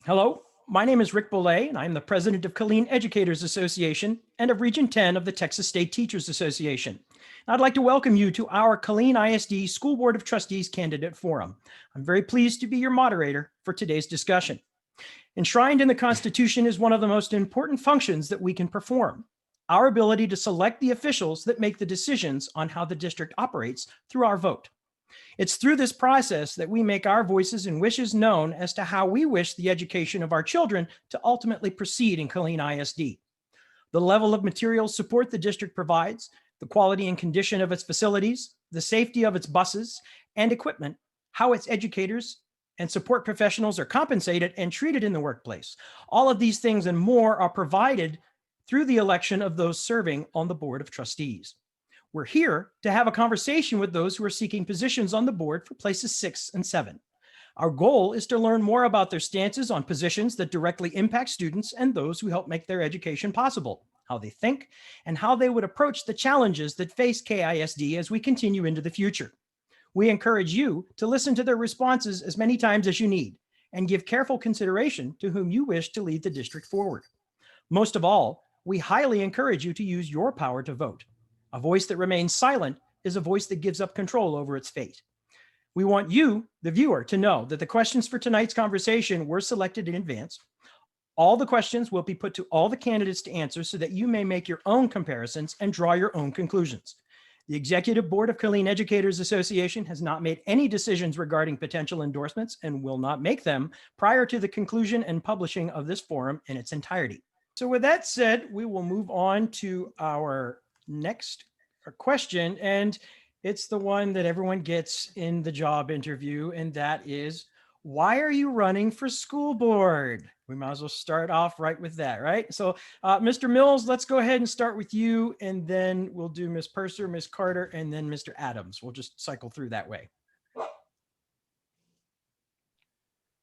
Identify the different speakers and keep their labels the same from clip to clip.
Speaker 1: Hello, my name is Rick Boulay, and I'm the president of Killeen Educators Association and of Region 10 of the Texas State Teachers Association. I'd like to welcome you to our Killeen ISD School Board of Trustees Candidate Forum. I'm very pleased to be your moderator for today's discussion. Enshrined in the Constitution is one of the most important functions that we can perform: our ability to select the officials that make the decisions on how the district operates through our vote. It's through this process that we make our voices and wishes known as to how we wish the education of our children to ultimately proceed in Killeen ISD. The level of material support the district provides, the quality and condition of its facilities, the safety of its buses and equipment, how its educators and support professionals are compensated and treated in the workplace. All of these things and more are provided through the election of those serving on the Board of Trustees. We're here to have a conversation with those who are seeking positions on the board for places 6 and 7. Our goal is to learn more about their stances on positions that directly impact students and those who help make their education possible, how they think, and how they would approach the challenges that face KISD as we continue into the future. We encourage you to listen to their responses as many times as you need and give careful consideration to whom you wish to lead the district forward. Most of all, we highly encourage you to use your power to vote. A voice that remains silent is a voice that gives up control over its fate. We want you, the viewer, to know that the questions for tonight's conversation were selected in advance. All the questions will be put to all the candidates to answer so that you may make your own comparisons and draw your own conclusions. The Executive Board of Killeen Educators Association has not made any decisions regarding potential endorsements and will not make them prior to the conclusion and publishing of this forum in its entirety. So with that said, we will move on to our next question, and it's the one that everyone gets in the job interview, and that is, why are you running for school board? We might as well start off right with that, right? So Mr. Mills, let's go ahead and start with you, and then we'll do Ms. Purser, Ms. Carter, and then Mr. Adams. We'll just cycle through that way.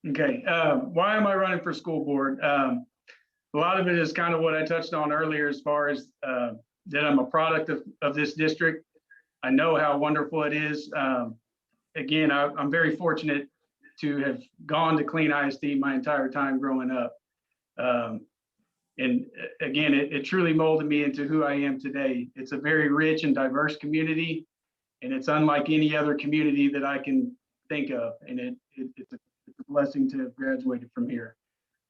Speaker 2: Okay, why am I running for school board? A lot of it is kind of what I touched on earlier, as far as that I'm a product of this district. I know how wonderful it is. Again, I'm very fortunate to have gone to Killeen ISD my entire time growing up. And again, it truly molded me into who I am today. It's a very rich and diverse community, and it's unlike any other community that I can think of. And it's a blessing to have graduated from here.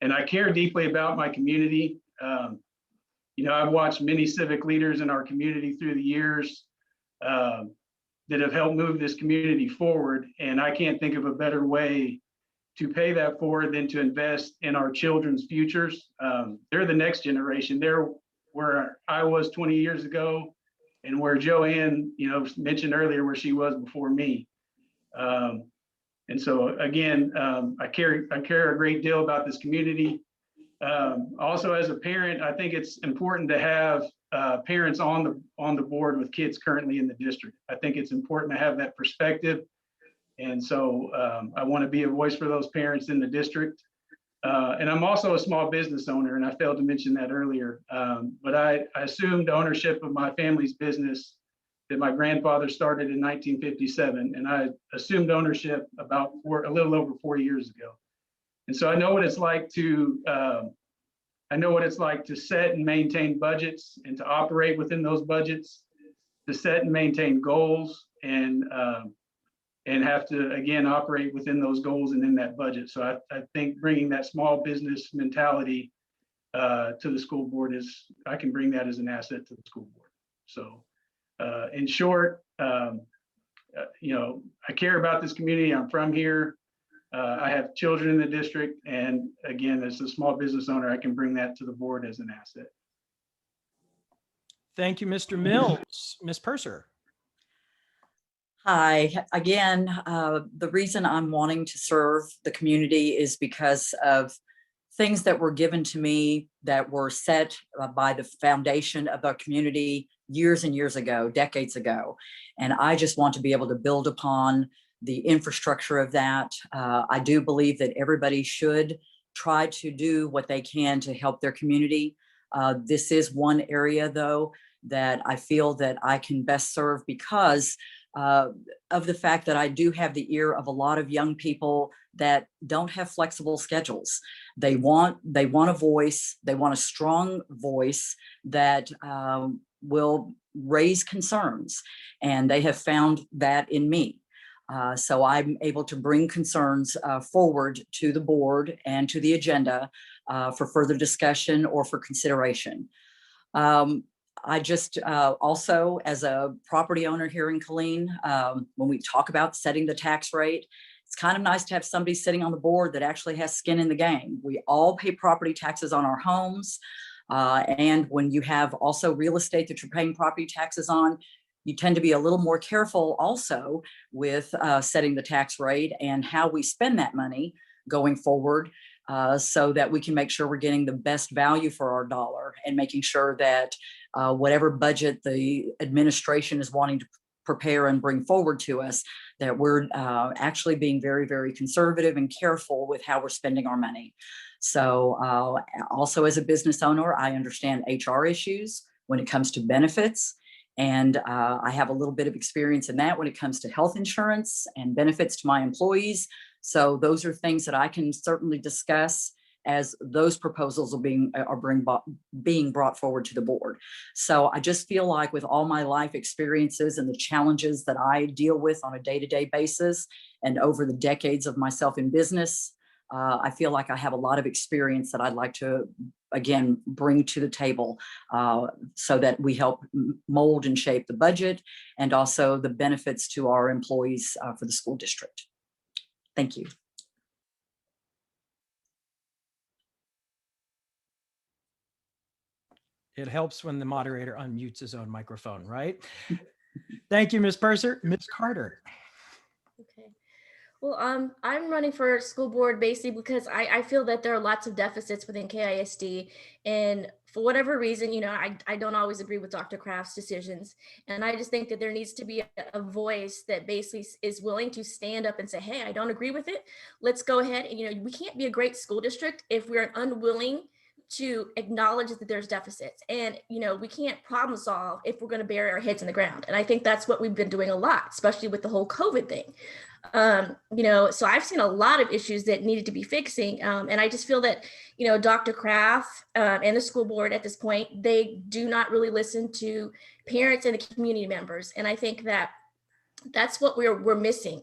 Speaker 2: And I care deeply about my community. You know, I've watched many civic leaders in our community through the years that have helped move this community forward. And I can't think of a better way to pay that forward than to invest in our children's futures. They're the next generation. They're where I was 20 years ago, and where Joanne, you know, mentioned earlier where she was before me. And so again, I care a great deal about this community. Also, as a parent, I think it's important to have parents on the board with kids currently in the district. I think it's important to have that perspective. And so I want to be a voice for those parents in the district. And I'm also a small business owner, and I failed to mention that earlier. But I assumed ownership of my family's business that my grandfather started in 1957. And I assumed ownership about a little over 4 years ago. And so I know what it's like to set and maintain budgets and to operate within those budgets, to set and maintain goals, and have to, again, operate within those goals and in that budget. So I think bringing that small business mentality to the school board I can bring that as an asset to the school board. So in short, you know, I care about this community. I'm from here. I have children in the district, and again, as a small business owner, I can bring that to the board as an asset.
Speaker 1: Thank you, Mr. Mills. Ms. Purser.
Speaker 3: Hi, again, the reason I'm wanting to serve the community is because of things that were given to me that were set by the foundation of our community years and years ago, decades ago. And I just want to be able to build upon the infrastructure of that. I do believe that everybody should try to do what they can to help their community. This is one area, though, that I feel that I can best serve because of the fact that I do have the ear of a lot of young people that don't have flexible schedules. They want a voice, they want a strong voice that will raise concerns, and they have found that in me. So I'm able to bring concerns forward to the board and to the agenda for further discussion or for consideration. I just also, as a property owner here in Killeen, when we talk about setting the tax rate, it's kind of nice to have somebody sitting on the board that actually has skin in the game. We all pay property taxes on our homes. And when you have also real estate that you're paying property taxes on, you tend to be a little more careful also with setting the tax rate and how we spend that money going forward, so that we can make sure we're getting the best value for our dollar and making sure that whatever budget the administration is wanting to prepare and bring forward to us, that we're actually being very, very conservative and careful with how we're spending our money. So also as a business owner, I understand HR issues when it comes to benefits. And I have a little bit of experience in that when it comes to health insurance and benefits to my employees. So those are things that I can certainly discuss as those proposals are being brought forward to the board. So I just feel like with all my life experiences and the challenges that I deal with on a day-to-day basis and over the decades of myself in business, I feel like I have a lot of experience that I'd like to, again, bring to the table so that we help mold and shape the budget and also the benefits to our employees for the school district. Thank you.
Speaker 1: It helps when the moderator unmutes his own microphone, right? Thank you, Ms. Purser. Ms. Carter.
Speaker 4: Okay. Well, I'm running for school board basically because I feel that there are lots of deficits within KISD, and for whatever reason, I don't always agree with Dr. Kraft's decisions, and I just think that there needs to be a voice that basically is willing to stand up and say, hey, I don't agree with it. Let's go ahead. And, we can't be a great school district if we're unwilling to acknowledge that there's deficits, and we can't problem solve if we're going to bury our heads in the ground. And I think that's what we've been doing a lot, especially with the whole COVID thing. So I've seen a lot of issues that needed to be fixing, and I just feel that Dr. Kraft and the school board at this point, they do not really listen to parents and the community members, and I think that that's what we're missing.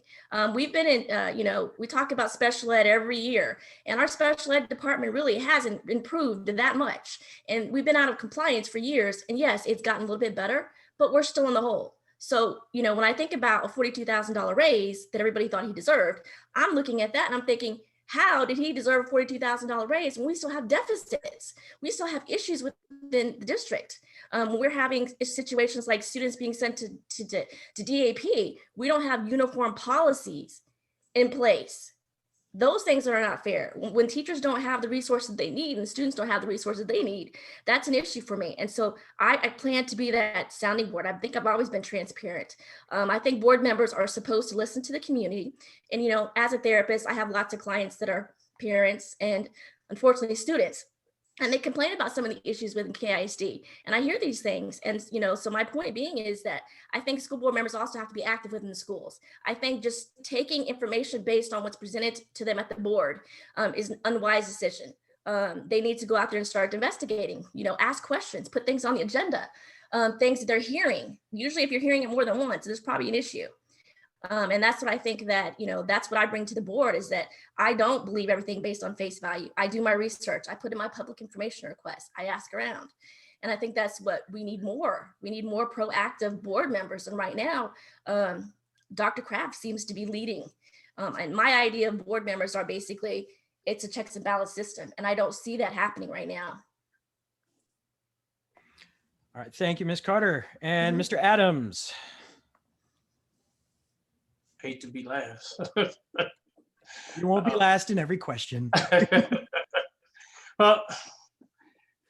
Speaker 4: We've been in, we talk about special ed every year, and our special ed department really hasn't improved that much. And we've been out of compliance for years. And yes, it's gotten a little bit better, but we're still in the hole. So, when I think about a $42,000 raise that everybody thought he deserved, I'm looking at that and I'm thinking, how did he deserve a $42,000 raise when we still have deficits? We still have issues within the district. We're having situations like students being sent to DAP. We don't have uniform policies in place. Those things are not fair. When teachers don't have the resources they need and the students don't have the resources they need, that's an issue for me. And so I plan to be that sounding board. I think I've always been transparent. I think board members are supposed to listen to the community. And, as a therapist, I have lots of clients that are parents and unfortunately students. And they complain about some of the issues within KISD. And I hear these things. And, so my point being is that I think school board members also have to be active within the schools. I think just taking information based on what's presented to them at the board is an unwise decision. They need to go out there and start investigating, ask questions, put things on the agenda, things that they're hearing. Usually if you're hearing it more than once, there's probably an issue. And that's what I think that, that's what I bring to the board is that I don't believe everything based on face value. I do my research. I put in my public information requests. I ask around. And I think that's what we need more. We need more proactive board members. And right now, Dr. Kraft seems to be leading. And my idea of board members are basically, it's a checks and balance system. And I don't see that happening right now.
Speaker 1: All right. Thank you, Ms. Carter. And Mr. Adams.
Speaker 5: Hate to be last.
Speaker 1: You won't be last in every question.
Speaker 5: Well,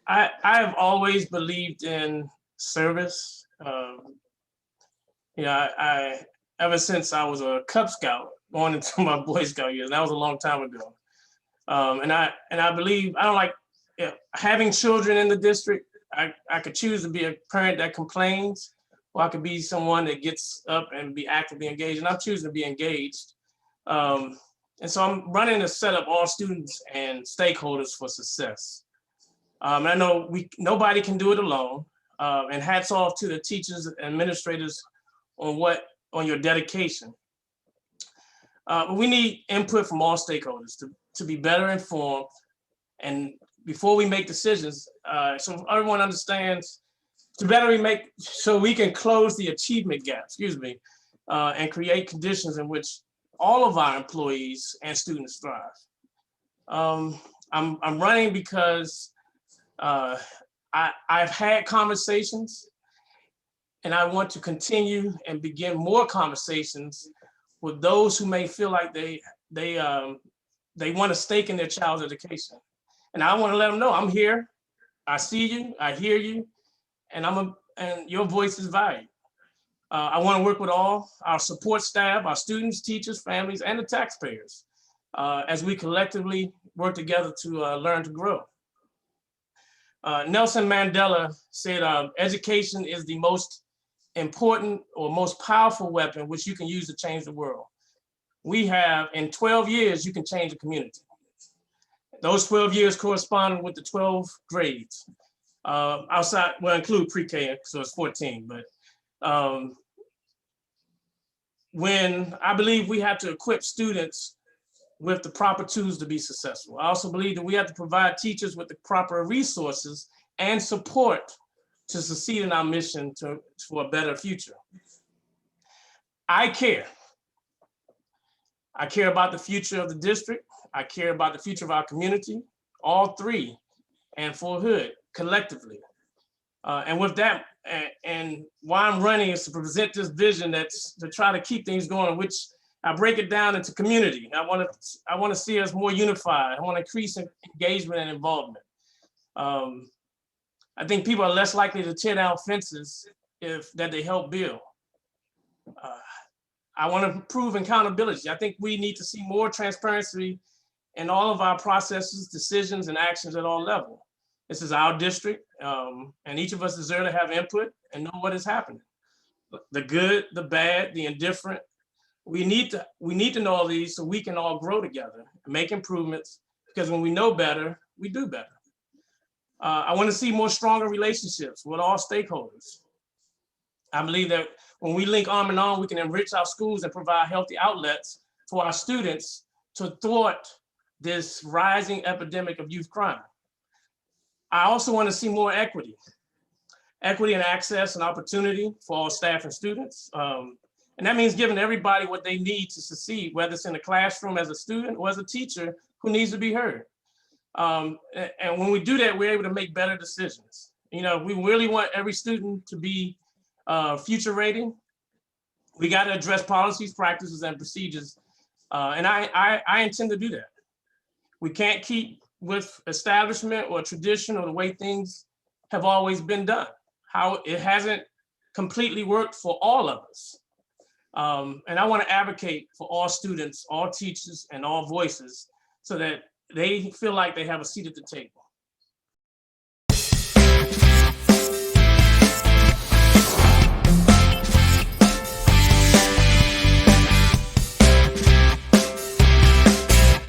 Speaker 5: I have always believed in service. I ever since I was a Cub Scout going into my Boy Scout years, and that was a long time ago. And I believe I don't like having children in the district. I could choose to be a parent that complains, or I could be someone that gets up and be actively engaged, and I'm choosing to be engaged. And so I'm running to set up all students and stakeholders for success. And I know nobody can do it alone. And hats off to the teachers and administrators on your dedication. But we need input from all stakeholders to be better informed, and before we make decisions, so everyone understands, so we can close the achievement gap, and create conditions in which all of our employees and students thrive. I'm running because I've had conversations, and I want to continue and begin more conversations with those who may feel like they want a stake in their child's education. And I want to let them know I'm here, I see you, I hear you, and your voice is valued. I want to work with all our support staff, our students, teachers, families, and the taxpayers as we collectively work together to learn to grow. Nelson Mandela said, education is the most important or most powerful weapon which you can use to change the world. We have, in 12 years, you can change a community. Those 12 years correspond with the 12 grades. Outside, well, include pre-K, so it's 14, but when I believe we have to equip students with the proper tools to be successful. I also believe that we have to provide teachers with the proper resources and support to succeed in our mission for a better future. I care. I care about the future of the district. I care about the future of our community, all three, and for Hood collectively. And with that, and why I'm running is to present this vision that's to try to keep things going, which I break it down into community. I want to see us more unified. I want to increase engagement and involvement. I think people are less likely to tear down fences that they help build. I want to improve accountability. I think we need to see more transparency in all of our processes, decisions, and actions at all levels. This is our district, and each of us deserve to have input and know what is happening. The good, the bad, the indifferent. We need to know all these so we can all grow together and make improvements, because when we know better, we do better. I want to see more stronger relationships with all stakeholders. I believe that when we link arm in arm, we can enrich our schools and provide healthy outlets for our students to thwart this rising epidemic of youth crime. I also want to see more equity and access and opportunity for all staff and students. And that means giving everybody what they need to succeed, whether it's in the classroom as a student or as a teacher who needs to be heard. And when we do that, we're able to make better decisions. We really want every student to be future rating. We got to address policies, practices, and procedures. And I intend to do that. We can't keep with establishment or tradition or the way things have always been done, how it hasn't completely worked for all of us. And I want to advocate for all students, all teachers, and all voices so that they feel like they have a seat at the table.